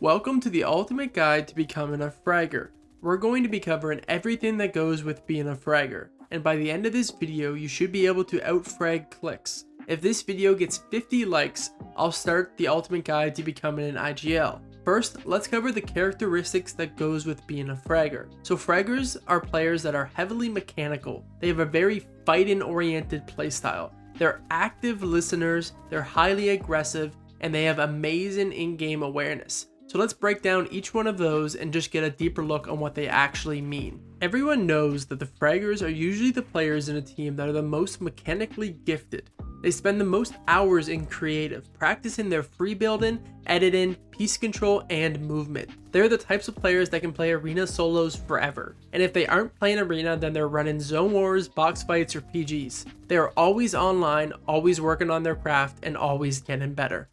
Welcome to the ultimate guide to becoming a fragger. We're going to be covering everything that goes with being a fragger, and by the end of this video you should be able to out-frag clicks. If this video gets 50 likes, I'll start the ultimate guide to becoming an IGL. First, let's cover the characteristics that goes with being a fragger. So fraggers are players that are heavily mechanical. They have a very fighting oriented playstyle. They're active listeners, they're highly aggressive, and they have amazing in-game awareness. So let's break down each one of those and just get a deeper look on what they actually mean. Everyone knows that the fraggers are usually the players in a team that are the most mechanically gifted. They spend the most hours in creative, practicing their free building, editing, piece control, and movement. They're the types of players that can play arena solos forever. And if they aren't playing arena, then they're running zone wars, box fights, or PGs. They are always online, always working on their craft, and always getting better.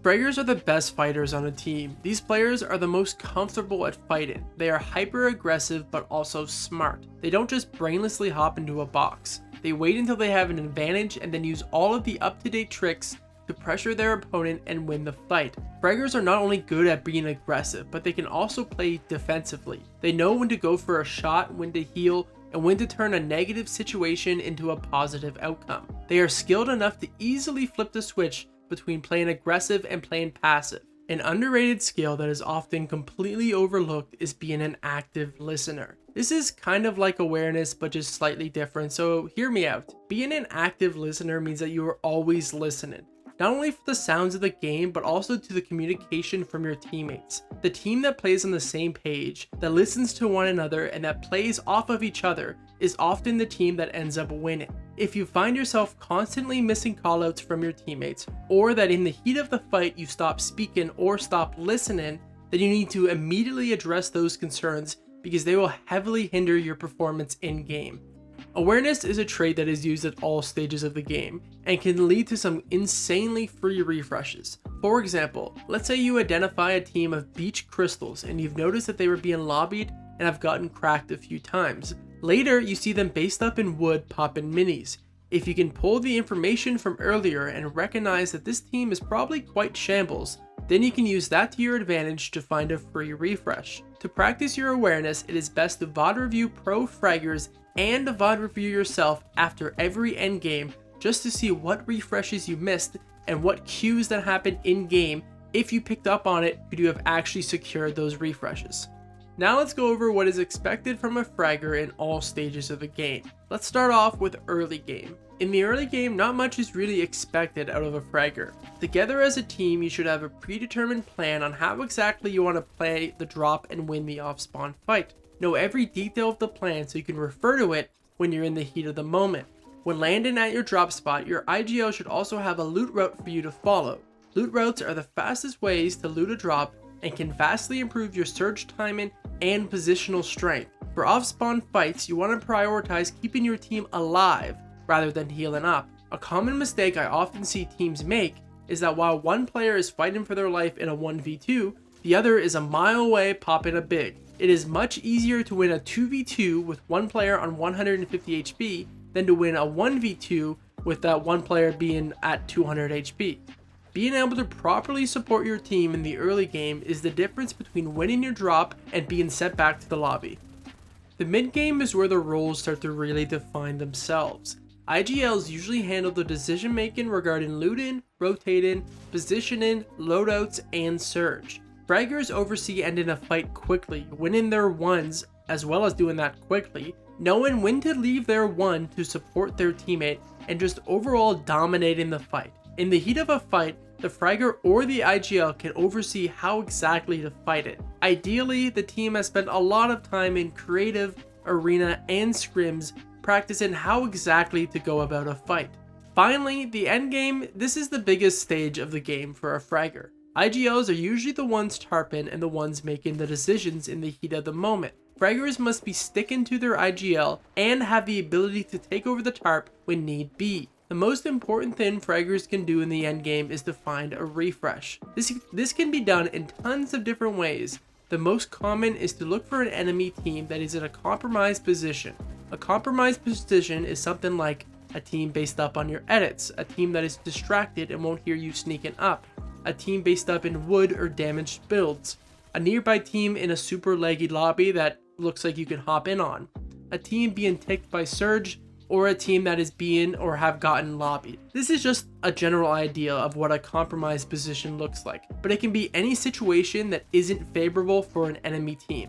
Fraggers are the best fighters on a team. These players are the most comfortable at fighting. They are hyper aggressive but also smart. They don't just brainlessly hop into a box. They wait until they have an advantage and then use all of the up-to-date tricks to pressure their opponent and win the fight. Fraggers are not only good at being aggressive, but they can also play defensively. They know when to go for a shot, when to heal, and when to turn a negative situation into a positive outcome. They are skilled enough to easily flip the switch between playing aggressive and playing passive. An underrated skill that is often completely overlooked is being an active listener. This is kind of like awareness, but just slightly different, so hear me out. Being an active listener means that you are always listening, not only for the sounds of the game, but also to the communication from your teammates. The team that plays on the same page, that listens to one another, and that plays off of each other is often the team that ends up winning. If you find yourself constantly missing callouts from your teammates, or that in the heat of the fight you stop speaking or stop listening, then you need to immediately address those concerns because they will heavily hinder your performance in game. Awareness is a trait that is used at all stages of the game and can lead to some insanely free refreshes. For example, let's say you identify a team of beach crystals and you've noticed that they were being lobbied and have gotten cracked a few times. Later, you see them based up in wood popping minis. If you can pull the information from earlier and recognize that this team is probably quite shambles, then you can use that to your advantage to find a free refresh. To practice your awareness, it is best to VOD review pro fraggers and VOD review yourself after every endgame just to see what refreshes you missed and what cues that happened in game. If you picked up on it, could you have actually secured those refreshes? Now let's go over what is expected from a fragger in all stages of a game. Let's start off with early game. In the early game, not much is really expected out of a fragger. Together as a team, you should have a predetermined plan on how exactly you want to play the drop and win the off-spawn fight. Know every detail of the plan so you can refer to it when you're in the heat of the moment. When landing at your drop spot, your IGL should also have a loot route for you to follow. Loot routes are the fastest ways to loot a drop and can vastly improve your surge timing and positional strength. For off-spawn fights, you want to prioritize keeping your team alive rather than healing up. A common mistake I often see teams make is that while one player is fighting for their life in a 1v2, the other is a mile away popping a big. It is much easier to win a 2v2 with one player on 150 HP than to win a 1v2 with that one player being at 200 HP. Being able to properly support your team in the early game is the difference between winning your drop and being sent back to the lobby. The mid game is where the roles start to really define themselves. IGLs usually handle the decision making regarding looting, rotating, positioning, loadouts, and surge. Fraggers oversee ending a fight quickly, winning their ones as well as doing that quickly, knowing when to leave their one to support their teammate, and just overall dominating the fight. In the heat of a fight, the fragger or the IGL can oversee how exactly to fight it. Ideally, the team has spent a lot of time in creative, arena, and scrims practicing how exactly to go about a fight. Finally, the endgame. This is the biggest stage of the game for a fragger. IGLs are usually the ones tarping and the ones making the decisions in the heat of the moment. Fraggers must be sticking to their IGL and have the ability to take over the tarp when need be. The most important thing fraggers can do in the endgame is to find a refresh. This can be done in tons of different ways. The most common is to look for an enemy team that is in a compromised position. A compromised position is something like a team based up on your edits, a team that is distracted and won't hear you sneaking up. a team based up in wood or damaged builds, a nearby team in a super laggy lobby that looks like you can hop in on, a team being ticked by Surge, or a team that is being or have gotten lobbied. This is just a general idea of what a compromised position looks like, but it can be any situation that isn't favorable for an enemy team.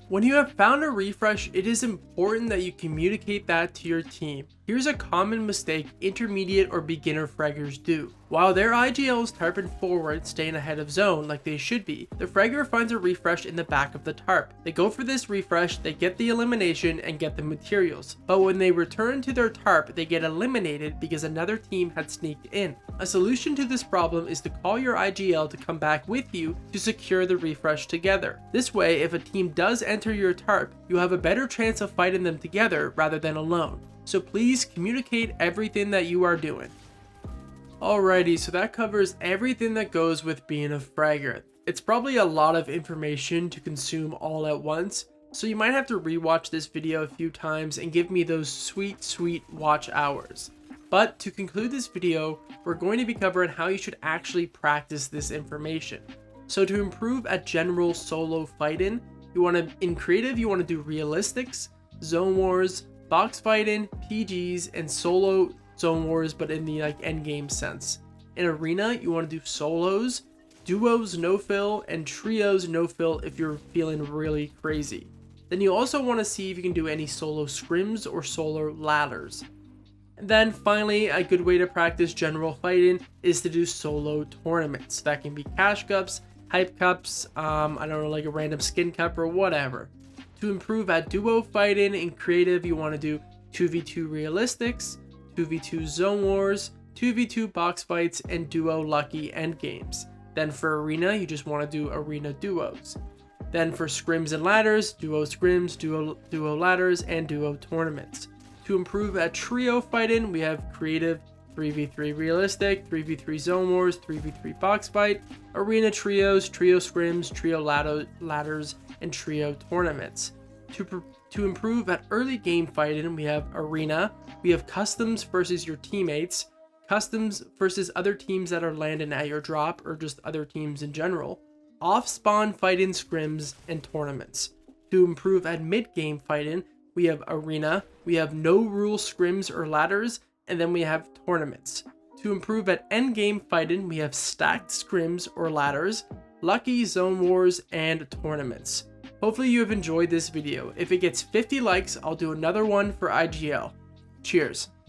When you have found a refresh, it is important that you communicate that to your team. Here's a common mistake intermediate or beginner fraggers do. While their IGL is tarping forward, staying ahead of zone like they should be, the fragger finds a refresh in the back of the tarp. They go for this refresh, they get the elimination and get the materials, but when they return to their tarp, they get eliminated because another team had sneaked in. A solution to this problem is to call your IGL to come back with you to secure the refresh together. This way, if a team does enter your tarp, you have a better chance of fighting them together rather than alone. So please communicate everything that you are doing. Alrighty, so that covers everything that goes with being a fragger. It's probably a lot of information to consume all at once, so you might have to rewatch this video a few times and give me those sweet watch hours. But to conclude this video, we're going to be covering how you should actually practice this information. So to improve at general solo fighting, in creative you want to do realistics, zone wars, box fighting, PGs, and solo zone wars, but in the end game sense. In arena, you want to do solos, duos no fill, and trios no fill if you're feeling really crazy. Then you also want to see if you can do any solo scrims or solo ladders. And then finally, a good way to practice general fighting is to do solo tournaments. That can be cash cups, hype cups, I don't know, like a random skin cup or whatever. To improve at duo fighting in creative, you want to do 2v2 realistics, 2v2 zone wars, 2v2 box fights, and duo lucky endgames. Then for arena, you just want to do arena duos. Then for scrims and ladders, duo scrims, duo ladders, and duo tournaments. To improve at trio fighting, we have creative 3v3 realistic, 3v3 zone wars, 3v3 box fight, arena trios, trio scrims, trio ladders, and trio tournaments. To improve at early game fighting, we have arena, we have customs versus your teammates, customs versus other teams that are landing at your drop or just other teams in general, off spawn fighting scrims, and tournaments. To improve at mid game fighting, we have arena, we have no rule scrims or ladders, and then we have tournaments. To improve at end game fighting, we have stacked scrims or ladders, lucky zone wars, and tournaments. Hopefully you have enjoyed this video. If it gets 50 likes, I'll do another one for IGL. Cheers.